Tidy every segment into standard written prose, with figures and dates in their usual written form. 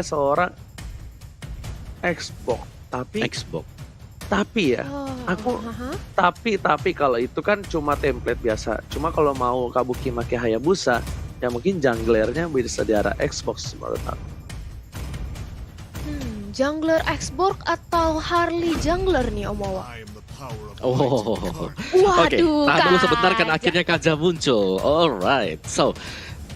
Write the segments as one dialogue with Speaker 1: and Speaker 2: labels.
Speaker 1: seorang Xbox,
Speaker 2: Xbox.
Speaker 1: tapi ya, aku tapi kalau itu kan cuma template biasa. Cuma kalau mau Kabuki make Hayabusa, ya mungkin junglernya bisa di arah Xbox menurut aku.
Speaker 3: Jungler Xbox atau Harley jungler nih Omawa?
Speaker 2: Oh,
Speaker 3: Waduh,
Speaker 2: Oke, tahan dulu sebentar kan
Speaker 3: Kaja.
Speaker 2: akhirnya Kaja muncul. Alright, so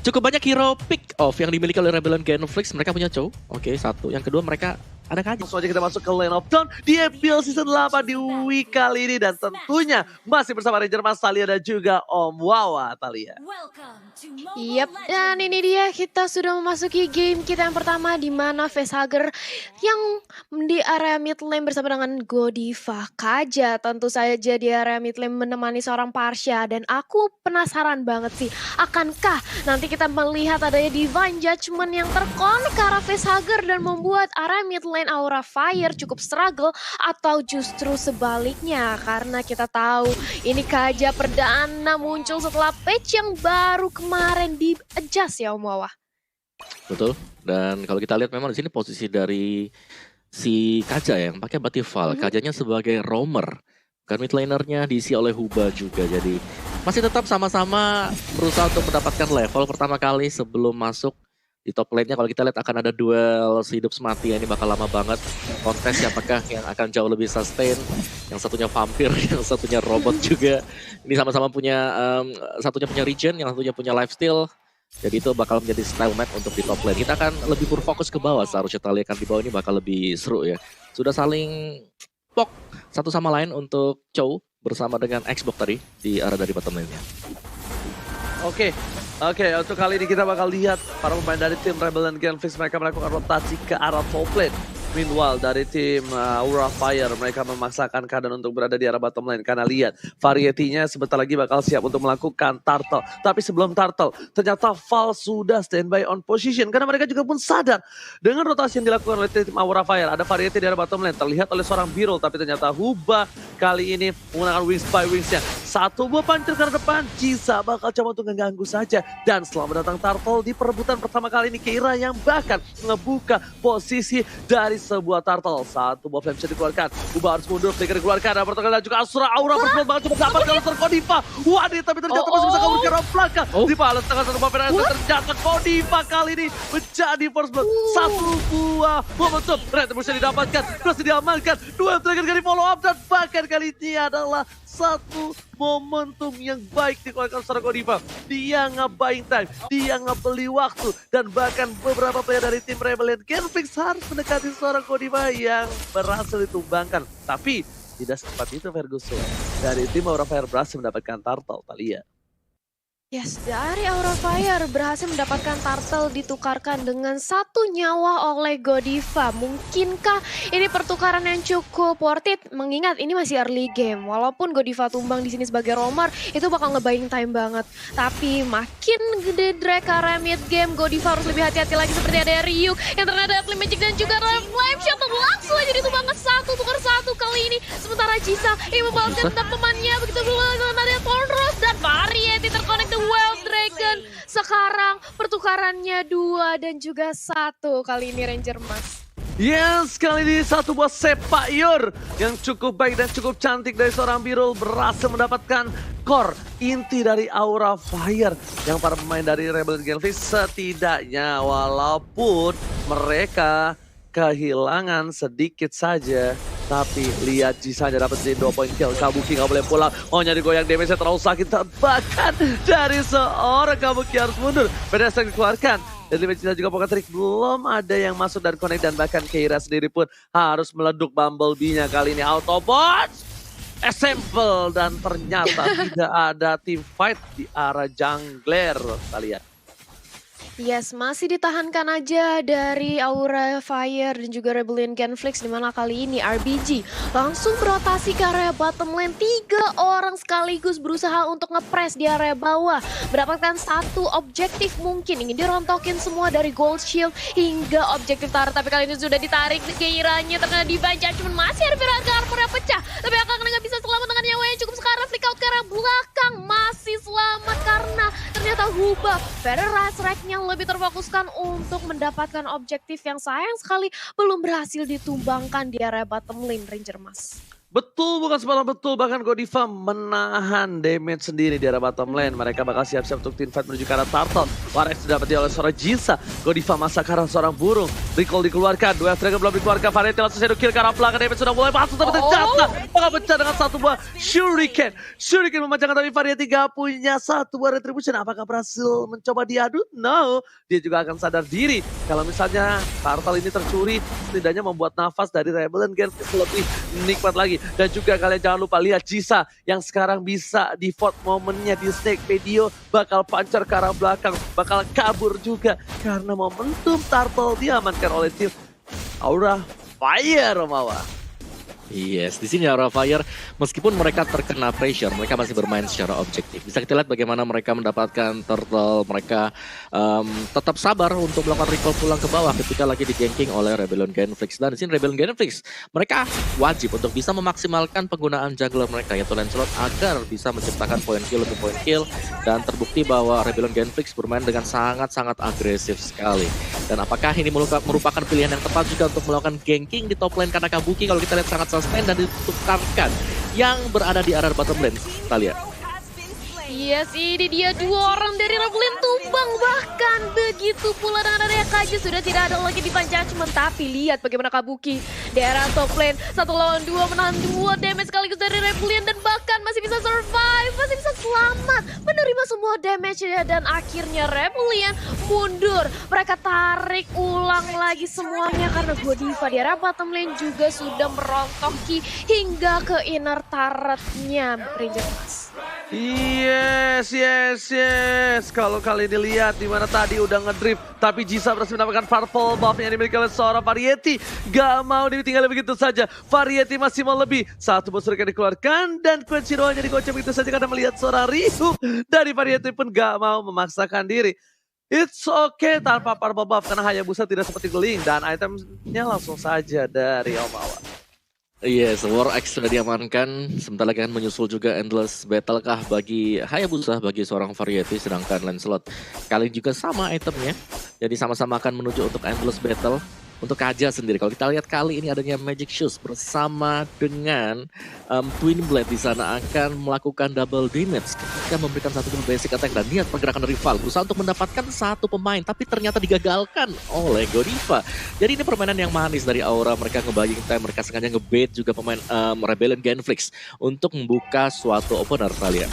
Speaker 2: cukup banyak hero pick off yang dimiliki oleh Rebellion Genflix. Mereka punya Chow, oke, satu. Yang kedua mereka ada Kaja.
Speaker 1: Langsung aja kita masuk ke Lane of Dawn di FPL Season 8 di week kali ini. Dan tentunya masih bersama Ranger Mas Talia dan juga Om Wawa Talia.
Speaker 3: Yap, dan ini dia kita sudah memasuki game kita yang pertama di mana Facehugger yang di area mid lane bersama dengan Godiva. Kaja tentu saja di area mid lane menemani seorang Parsha, dan aku penasaran banget sih, akankah nanti kita melihat adanya Divine Judgment yang terkonek ke arah Facehugger dan membuat area mid lane Aura Fire cukup struggle, atau justru sebaliknya, karena kita tahu ini Kaja perdana muncul setelah patch yang baru kemarin di adjust ya Om Wawa.
Speaker 2: Betul. Dan kalau kita lihat memang di sini posisi dari si Kaja yang pakai Batival. Kajanya sebagai roamer. Bukan mid lanernya diisi oleh Huba juga. Jadi masih tetap sama-sama berusaha untuk mendapatkan level pertama kali sebelum masuk di top lane-nya. Kalau kita lihat akan ada duel hidup semati ya, ini bakal lama banget. Kontes apakah yang akan jauh lebih sustain. Yang satunya vampir, yang satunya robot juga. Ini sama-sama punya, satunya punya regen, yang satunya punya lifesteal. Jadi itu bakal menjadi style match untuk di top lane. Kita akan lebih berfokus ke bawah, seharusnya kita lihat di bawah ini bakal lebih seru ya. Sudah saling pok satu sama lain untuk Chow bersama dengan Xbox tadi di arah dari bottom lane-nya.
Speaker 1: Oke, untuk kali ini kita bakal lihat para pemain dari tim Rebellion Genflix mereka melakukan rotasi ke arah top lane. Meanwhile dari tim Aura Fire mereka memaksakan keadaan untuk berada di arah bottom lane. Karena lihat varietinya sebentar lagi bakal siap untuk melakukan turtle. Tapi sebelum turtle ternyata Val sudah standby on position. Karena mereka juga pun sadar dengan rotasi yang dilakukan oleh tim Aura Fire. Ada variety di arah bottom lane terlihat oleh seorang Birol. Tapi ternyata Huba kali ini menggunakan wings by wingsnya. Satu buah pancur ke depan. Jisa bakal coba untuk mengganggu saja. Dan setelah mendatang turtle di perebutan pertama kali ini Keira yang bahkan ngebuka posisi dari sebuah turtle. Satu buah flame bisa dikeluarkan. Huba harus mundur, flicker dikeluarkan. Dan pertengah dan juga Asura Aura berpeluang banget coba dapat kalau Kodiva. Waduh, tapi ternyata masih bisa kabur ke arah belakang. Dibalas tengah satu buah penalti. Ternyata Kodiva kali ini menjadi first blood. Satu buah momentum. Red bisa didapatkan, berhasil diamankan. Dua trigger kali follow up dan bahkan kali ini adalah satu momentum yang baik dikeluarkan seorang Godiva. Dia nge-buying time, dia ngebeli waktu, dan bahkan beberapa player dari tim Rebellion Genflix harus mendekati seorang Godiva yang berhasil ditumbangkan. Tapi tidak secepat itu Ferguson. Dari tim Aura Fire berhasil mendapatkan turtle, Talia.
Speaker 3: Yes, dari Aura Fire berhasil mendapatkan turtle ditukarkan dengan satu nyawa oleh Godiva. Mungkinkah ini pertukaran yang cukup worth it? Mengingat ini masih early game. Walaupun Godiva tumbang di sini sebagai roamer, itu bakal nge-buying time banget. Tapi makin gede drag area mid game, Godiva harus lebih hati-hati lagi seperti ada Ryuk yang ternyata ada Magic dan juga ada Flame Shot langsung aja ditumbangkan satu, tukar satu kali ini. Sementara Jisa ini membalaskan temannya begitu dulu ada Thornrose dan variety terkonek Wild Dragon. Sekarang pertukarannya 2 dan juga 1 kali ini Ranger Mas.
Speaker 1: Yes, kali ini satu buah sepayur yang cukup baik dan cukup cantik dari seorang Birol berhasil mendapatkan core inti dari Aura Fire yang para pemain dari Rebellion Genflix setidaknya walaupun mereka kehilangan sedikit saja. Tapi lihat Jisanya dapetin 2 point kill. Kabuki gak boleh pulang. Oh nyari goyang damage-nya terlalu sakit. Bahkan dari seorang Kabuki harus mundur. Berdasarkan dikeluarkan. Dan Jisa juga pocket trick. Belum ada yang masuk dan connect. Dan bahkan Keira sendiri pun harus meleduk Bumblebee-nya kali ini. Autobot! Assemble. Dan ternyata tidak ada team fight di arah jungler. Kita lihat.
Speaker 3: Yes, masih ditahankan aja dari Aura Fire dan juga Rebellion Genflix, dimana kali ini RBG langsung berotasi ke area bottom lane. 3 orang sekaligus berusaha untuk nge-press di area bawah. Mendapatkan satu objektif mungkin, ingin dirontokin semua dari Gold Shield hingga objektif turret. Tapi kali ini sudah ditarik Keiranya, ternyata Divine Judgment masih ada armornya pecah. Tapi Akang nggak bisa selamat dengan nyawa yang cukup sekarang. Flick out ke arah belakang, masih selamat karena ternyata Huba Feather Rise Rack-nya lebih terfokuskan untuk mendapatkan objektif yang sayang sekali belum berhasil ditumbangkan di area bottom lane Ranger Mas.
Speaker 1: Betul, bukan semalam betul. Bahkan Godiva menahan damage sendiri di arah bottom lane. Mereka bakal siap-siap untuk teamfight menuju ke arah turtle. Warek sudah dapati oleh seorang Jinsa. Godiva masak ke arah seorang burung. Recall dikeluarkan. Dua Dragon belum dikeluarkan. Variety langsung shadow kill ke arah belakang. Damage sudah mulai masuk tapi ternyata bakal pecah dengan satu buah Shuriken. Shuriken memecahkan tapi Variety gak punya satu buah retribution. Apakah berhasil mencoba diadu? No. Dia juga akan sadar diri. Kalau misalnya turtle ini tercuri, setidaknya membuat nafas dari Rebel dan Genfix lebih nikmat lagi. Dan juga kalian jangan lupa lihat Jisa yang sekarang bisa default momennya di Snake Video bakal pancar ke arah belakang, bakal kabur juga karena momentum turtle diamankan oleh tim Aura Fire, Mawa.
Speaker 2: Yes, di sini Aura Fire meskipun mereka terkena pressure, mereka masih bermain secara objektif. Bisa kita lihat bagaimana mereka mendapatkan turtle, mereka tetap sabar untuk melakukan recall pulang ke bawah ketika lagi di-ganking oleh Rebellion Genflix. Dan di sini Rebellion Genflix, mereka wajib untuk bisa memaksimalkan penggunaan jungler mereka yaitu Lancelot agar bisa menciptakan point kill untuk point kill. Dan terbukti bahwa Rebellion Genflix bermain dengan sangat-sangat agresif sekali. Dan apakah ini merupakan pilihan yang tepat juga untuk melakukan ganking di top lane karena Kabuki kalau kita lihat sangat sustain dan ditukarkan yang berada di area bottom lane. Kita lihat.
Speaker 3: Yes, ini dia dua orang dari Rebellion tumbang. Bahkan begitu pula dengan area Kaji sudah tidak ada lagi di judgment. Tapi lihat bagaimana Kabuki di area top lane. 1 lawan 2 menahan 2 damage sekaligus dari Rebellion. Dan bahkan masih bisa survive, masih bisa selamat. Menerima semua damage dan akhirnya Rebellion mundur. Mereka tarik ulang lagi semuanya karena Godiva di area bottom lane juga sudah merontoki hingga ke inner turretnya Ranger Mas.
Speaker 1: Yes. Kalau kali ini lihat di mana tadi udah ngedrift, tapi Jisa berhasil mendapatkan purple buff yang dimiliki oleh seorang Variety. Gak mau ditinggal begitu saja. Variety masih mau lebih. Satu bos surga dikeluarkan dan Quench hero-nya digocek begitu saja karena melihat seorang Ryu dari Variety pun gak mau memaksakan diri. It's okay tanpa purple buff karena Hayabusa tidak seperti Guling dan itemnya langsung saja dari Omawa.
Speaker 2: Yes, War X sudah diamankan. Sebentar lagi akan menyusul juga Endless Battle kah bagi Hayabusa, bagi seorang Variety. Sedangkan Lancelot kali ini juga sama itemnya. Jadi sama-sama akan menuju untuk Endless Battle. Untuk Kaja sendiri, kalau kita lihat kali ini adanya Magic Shoes bersama dengan Twin Blade di sana akan melakukan double damage ketika memberikan satu basic attack. Dan lihat pergerakan dari Val berusaha untuk mendapatkan satu pemain tapi ternyata digagalkan oleh Godiva. Jadi ini permainan yang manis dari Aura, mereka nge-buying time, mereka sengaja nge-bait juga pemain Rebellion Genflix untuk membuka suatu opener kalian.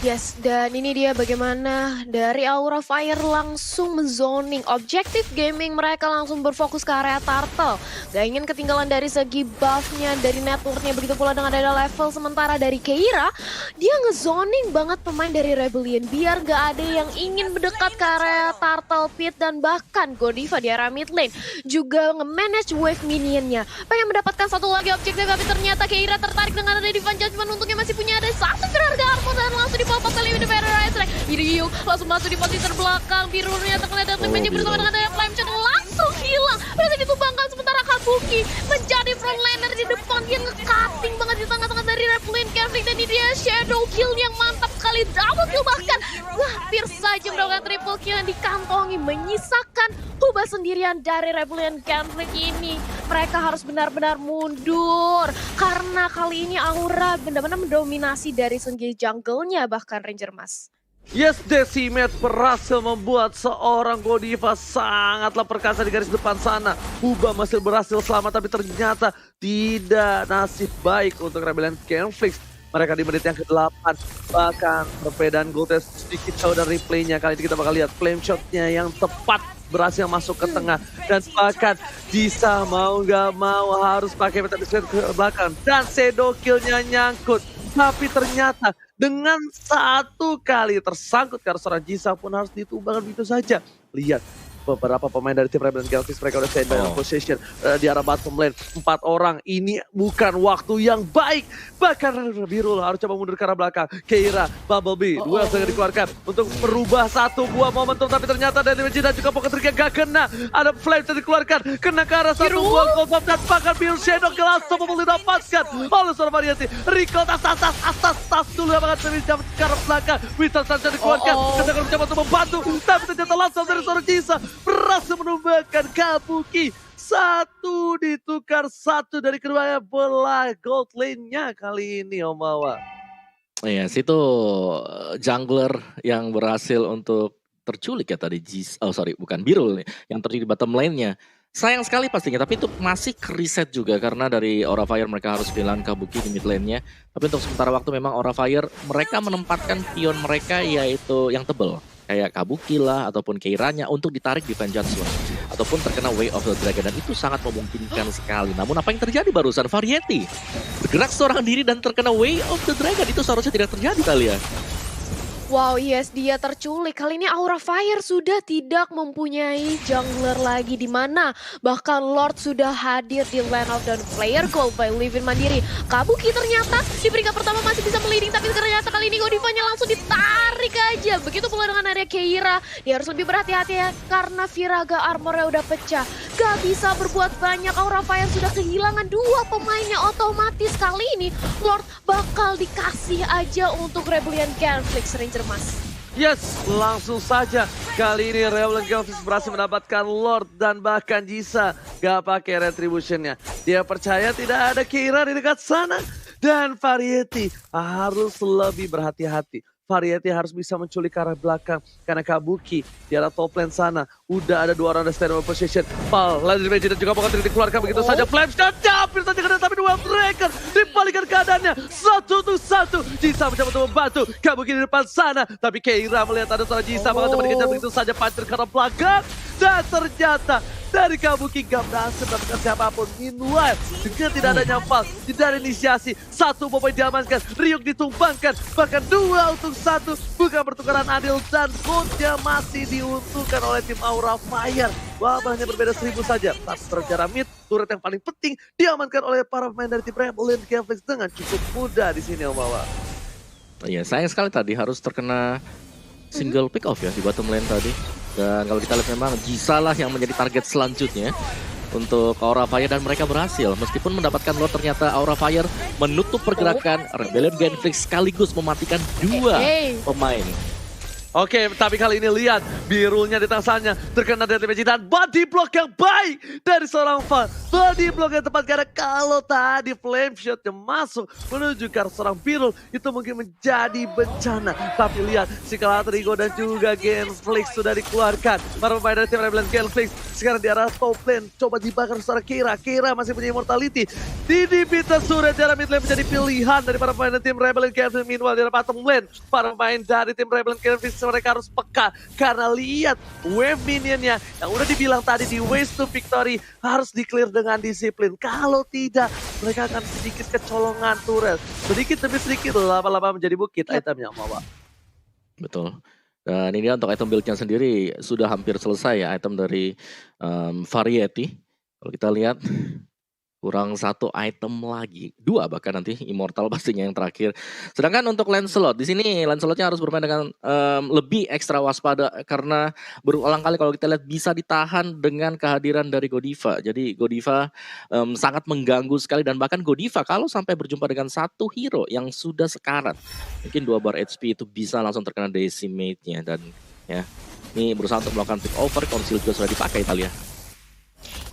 Speaker 3: Yes, dan ini dia bagaimana dari Aura Fire langsung menzoning. Objektif gaming mereka langsung berfokus ke area turtle. Gak ingin ketinggalan dari segi buffnya, dari networknya, begitu pula dengan ada level. Sementara dari Keira, dia ngezoning banget pemain dari Rebellion. Biar gak ada yang ingin mendekat ke area turtle pit. Dan bahkan Godiva di area mid lane juga nge-manage wave minionnya. Pengen mendapatkan satu lagi objektif, tapi ternyata Keira tertarik dengan ada Divine Judgment. Untungnya masih punya ada satu berharga Armor dan langsung pop-up kali ini Paradise Ray. Hideo langsung masuk di posisi terbelakang. Birunya terlihat dan Magic bersama dengan ada Flame Shot langsung hilang. Berarti ditumbangkan sementara Kabuki menjadi frontliner di depan. Dia nge-cutting banget di tengah-tengah dari Rebellion Genflix. Dan ini dia shadow kill yang mantap sekali. Double kill bahkan. Hampir saja mendapatkan triple kill yang dikantongi. Menyisakan Huba sendirian dari Rebellion Genflix ini. Mereka harus benar-benar mundur. Karena kali ini Aura benar-benar mendominasi dari segi jungle-nya bahkan Ranger Mas.
Speaker 1: Yes, Decimate berhasil membuat seorang Godiva sangatlah perkasa di garis depan sana. Huba masih berhasil selamat tapi ternyata tidak nasib baik untuk Rebellion Genflix. Mereka di menit yang ke-8 bahkan perbedaan goal test sedikit jauh dan replaynya. Kali ini kita bakal lihat flame shotnya yang tepat berhasil masuk ke tengah. Dan bahkan Jisa mau gak mau harus pakai meta discret ke belakang. Dan shadow kill-nya nyangkut. Tapi ternyata dengan satu kali tersangkut karena seorang Jisa pun harus ditumbangkan begitu saja. Lihat beberapa pemain dari tim Rebellion Galactic mereka udah standby dalam position di arah bottom lane. 4 orang, ini bukan waktu yang baik. Bahkan Birul harus coba mundur ke arah belakang. Keira, Bumblebee, duel segera dikeluarkan untuk merubah satu buah momentum, tapi ternyata dari Vegeta juga Pocket Trick gak kena. Ada flame yang dikeluarkan, kena ke arah satu buah gold dan bahkan Birul Shadow Glass Bumblebee didapatkan oleh seorang Variety. Recall tas dulu yang banget dari ke arah belakang. Winston saja dikeluarkan, ketika mencoba untuk membantu, tapi ternyata langsung dari seorang Jisa berhasil menumbangkan Kabuki. Satu ditukar satu dari keduanya belah gold lane-nya kali ini Om Wawa.
Speaker 2: Iya, situ jungler yang berhasil untuk terculik ya tadi. Bukan Birul nih, yang terculik di bottom lane-nya. Sayang sekali pastinya, tapi itu masih reset juga karena dari Aura Fire mereka harus kehilangan Kabuki di mid lane-nya. Tapi untuk sementara waktu memang Aura Fire mereka menempatkan pion mereka yaitu yang tebel. Kayak Kabuki lah ataupun Keiranya untuk ditarik di Vengeance Sword. Ataupun terkena Way of the Dragon dan itu sangat memungkinkan sekali. Namun apa yang terjadi barusan? Variety bergerak seorang diri dan terkena Way of the Dragon, itu seharusnya tidak terjadi kali ya.
Speaker 3: Wow, yes, dia terculik. Kali ini Aura Fire sudah tidak mempunyai jungler lagi, di mana bahkan Lord sudah hadir di lane of down. Player goal by Livin Mandiri. Kabuki ternyata di peringkat pertama masih bisa meliding, tapi ternyata kali ini Godivanya langsung ditarik aja. Begitu pula dengan area Keira, dia harus lebih berhati-hati ya karena Viraga armornya udah pecah. Gak bisa berbuat banyak, Aura Fire sudah kehilangan 2 pemainnya, otomatis kali ini Lord bakal dikasih aja untuk Rebellion Galactic Ranger Mas.
Speaker 1: Yes, langsung saja kali ini Rebellion Galactic berhasil mendapatkan Lord dan bahkan Jisa gak pakai retributionnya. Dia percaya tidak ada Keira di dekat sana dan Variety harus lebih berhati-hati. Variety harus bisa menculik ke arah belakang karena Kabuki di arah top lane sana udah ada 2 orang di stand position. Pal, lalu Vegeta juga bakal dikeluarkan begitu saja. Flames dan hampir saja kena, tapi duel Dragon dibalikan keadaannya 1-1. Jisa mencoba untuk membantu Kabuki di depan sana, tapi Keira melihat ada seorang Jisa bakal coba dikejar begitu saja, puncher ke arah belakang dan ternyata dari Kabuki gak berhasil mendapatkan siapapun. Meanwhile, dengan tidak adanya foul, tidak ada inisiasi, 1 pemain diamankan, Ryuk ditumbangkan, bahkan 2 untuk 1, bukan pertukaran adil dan goldnya masih diuntungkan oleh tim Aura Fire. Wabahnya berbeda 1000 saja, tapi secara mid, turret yang paling penting diamankan oleh para pemain dari tim Rebellion Galactic dengan cukup mudah di sini Om Wawa.
Speaker 2: Iya, sayang sekali tadi harus terkena single pick off ya di bottom lane tadi. Dan kalau kita lihat memang Jisa lah yang menjadi target selanjutnya untuk Aura Fire dan mereka berhasil. Meskipun mendapatkan Lord, ternyata Aura Fire menutup pergerakan Rebellion Galactic sekaligus mematikan 2 pemain.
Speaker 1: Oke, tapi kali ini lihat Birulnya di tangannya terkena dari Vegeta dan body block yang baik dari seorang Fan. Body block yang tepat karena kalau tadi flame shotnya masuk menuju ke arah seorang Birul itu mungkin menjadi bencana. Tapi lihat si Kalatrigo dan juga Genflix sudah dikeluarkan. Para pemain dari tim Rebellion Genflix sekarang di arah top lane coba dibakar seorang Keira. Keira masih punya immortality. Didi Peter sudah di arah mid lane menjadi pilihan dari para pemain dari tim Rebellion Genflix. Meanwhile di arah bottom lane para pemain dari tim Rebellion Genflix mereka harus peka karena lihat wave minionnya yang udah dibilang tadi di waste to victory harus di-clear dengan disiplin. Kalau tidak mereka akan sedikit kecolongan turret. Sedikit demi sedikit lama-lama menjadi bukit itemnya Mawa.
Speaker 2: Betul. Dan ini untuk item build-nya sendiri sudah hampir selesai ya item dari Variety. Kalau kita lihat kurang 1 item lagi, 2 bahkan nanti Immortal pastinya yang terakhir. Sedangkan untuk Lancelot, di sini Lancelotnya harus bermain dengan lebih ekstra waspada karena berulang kali kalau kita lihat bisa ditahan dengan kehadiran dari Godiva. Jadi Godiva sangat mengganggu sekali dan bahkan Godiva kalau sampai berjumpa dengan 1 hero yang sudah sekarat, mungkin 2 bar HP itu bisa langsung terkena decimate-nya dan ya ini berusaha untuk melakukan pick over, konsil juga sudah dipakai Italia.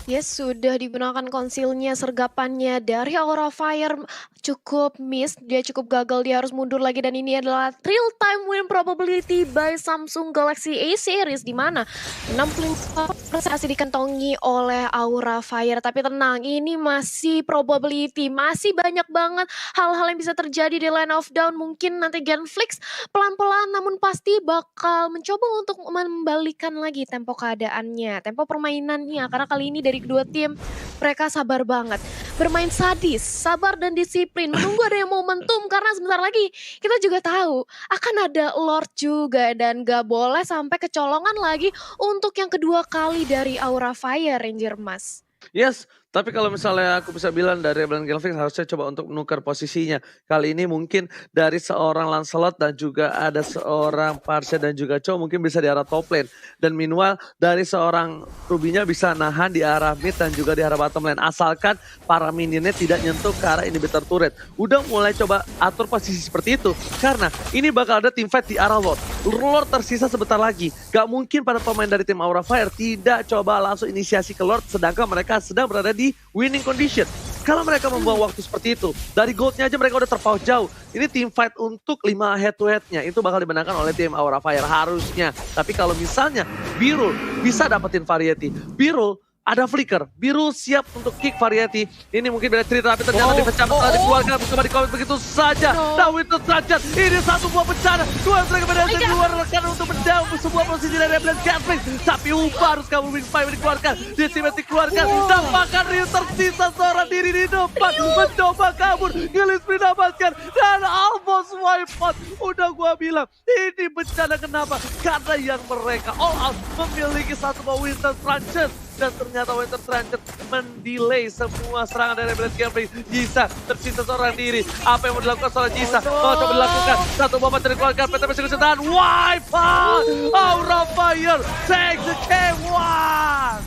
Speaker 3: Yes, sudah digunakan konsilnya, sergapannya dari Aura Fire cukup miss, dia cukup gagal, dia harus mundur lagi dan ini adalah real time win probability by Samsung Galaxy A series di mana 65% masih dikantongi oleh Aura Fire. Tapi tenang, ini masih probability, masih banyak banget hal-hal yang bisa terjadi di line of down. Mungkin nanti Genflix pelan-pelan namun pasti bakal mencoba untuk membalikan lagi tempo keadaannya, tempo permainannya karena kali ini dari kedua tim mereka sabar banget. bermain sadis, sabar dan disiplin, menunggu ada yang momentum karena sebentar lagi kita juga tahu akan ada Lord juga dan gak boleh sampai kecolongan lagi untuk yang kedua kali dari Aura Fire Ranger Mas.
Speaker 1: Yes, tapi kalau misalnya aku bisa bilang dari Rebellion Galvix harusnya coba untuk menukar posisinya. Kali ini mungkin dari seorang Lancelot dan juga ada seorang Parse dan juga Cho mungkin bisa di arah top lane. Dan meanwhile dari seorang Rubinya bisa nahan di arah mid dan juga di arah bottom lane. Asalkan para minionnya tidak nyentuh ke arah inhibitor turret. Udah mulai coba atur posisi seperti itu. Karena ini bakal ada team fight di arah Lord. Lord tersisa sebentar lagi. Gak mungkin para pemain dari tim Aura Fire tidak coba langsung inisiasi ke Lord sedangkan mereka sedang berada di winning condition. Kalau mereka membuang waktu seperti itu, dari goldnya aja mereka udah terpaut jauh. Ini team fight untuk 5 head to headnya itu bakal dimenangkan oleh tim Aura Fire harusnya. Tapi kalau misalnya Birul bisa dapetin variety, Birul ada flicker, Birul siap untuk kick variety. Ini mungkin beda cerita tapi ternyata dipecah setelah dikeluarkan bersama di comment begitu saja. Nah Winter Transit, ini satu buah bencana. Dua mereka berhasil keluar rekan untuk menjauh sebuah posisi dari Rebellion Galvix. Tapi Upa harus kabur wing spy dikeluarkan, Decimet dikeluarkan. Tampakkan Ryu tersisa seorang diri di depan. Mencoba kabur, Gillis didapatkan. Dan almost wipe out. Udah gua bilang, ini bencana kenapa? Karena yang mereka all out memiliki satu buah Winter Transit. Dan ternyata Winter Transit mendelay semua serangan dari Rebellion Galvix. Jisa tersisa seorang diri. Apa yang mau dilakukan seorang Jisa? Kalau coba dilakukan satu bomba dikeluarkan PTP Sekusetan. Wipe out! Aura Fire takes the K1!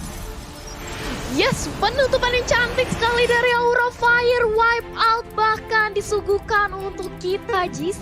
Speaker 3: Yes, penutupan yang cantik sekali dari Aura Fire, wipe out bahkan disuguhkan untuk kita Jis.